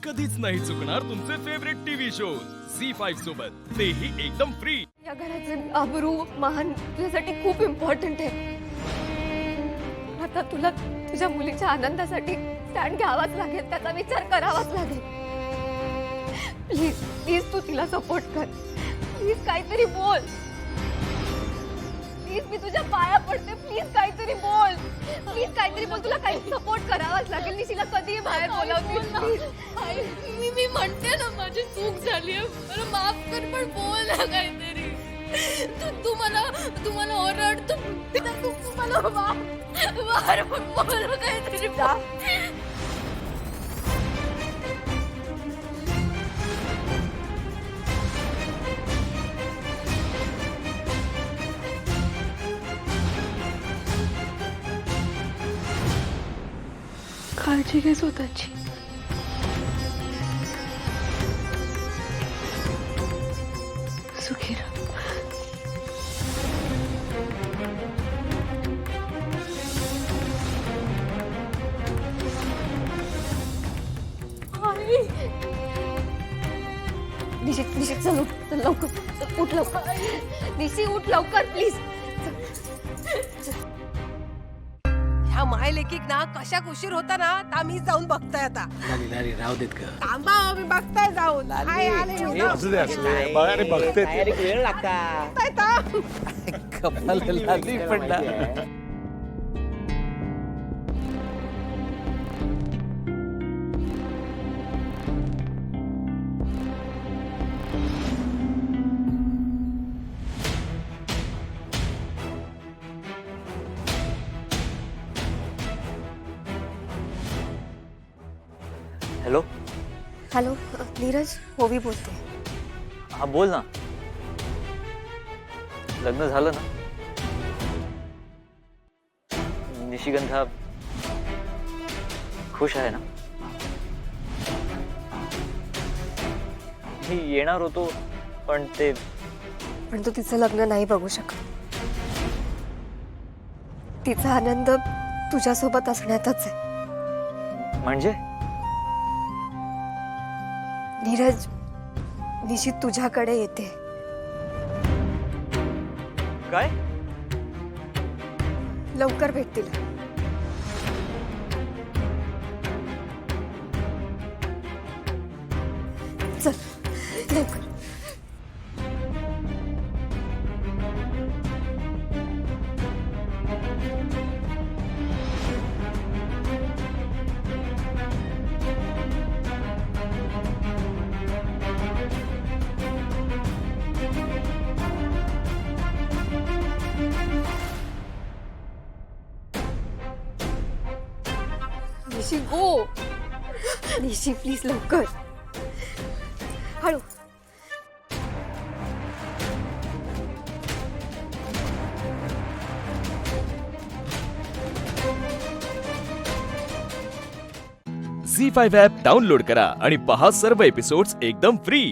कधीच नाही चुकणार तुमचे फेवरेट टीव्ही शोज झी5 सोबत, तेही एकदम फ्री। या घराचे आबरू मान तुझ्यासाठी खूप इम्पॉर्टंट आहे। आता तुला तुझ्या मुलीच्या आनंदासाठी स्टँड घ्यावाच लागेल, त्याचा विचार करावाच लागेल। प्लीज प्लीज तू तिला सपोर्ट कर, प्लीज काहीतरी बोल। प्लीज मी तुझ्या पाया पडते, प्लीज काहीतरी बोल, प्लीज काहीतरी बोल। तुला काही सपोर्ट करावाच लागेल। निशिला कधी बाहेर बोलावतील प्लीज। मी म्हणते ना माझी चूक झाली आहे, मला माफ कर, पण बोल ना काहीतरी। तू मला ओरड, तू मला मार, पण बोल ना काहीतरी। काळजी घे स्वतःची। सुखी रहा। निशी चल उठ, चल लवकर, चल, उठ लवकर। निशी उठ लवकर प्लीज। ह्या मायलेकीक ना कशाक उशीर होता ना ता मी जाऊन बघताय आता। लाली राहू देत का? थांबा मी बघताय जाऊन। हाय आले बघा रे, बघते ते. वेळ लागता कपाला लाली पडला. हॅलो, हॅलो नीरज, ओवी बोलते। हा बोल ना। लग्न झालं ना? निशिगंधा खुश आहे ना? मी येणार होतो, पण तू तिचं लग्न नाही बघू शकत। तिचा आनंद तुझ्यासोबत असण्यातच आहे। म्हणजे नीरज, निशी तुझ्याकडे येते। काय? लवकर भेट तिला। चल लवकर। निशी गो, निशी प्लीज लवकर, हळू। झी5 ॲप डाउनलोड करा आणि पहा सर्व एपिसोड्स एकदम फ्री।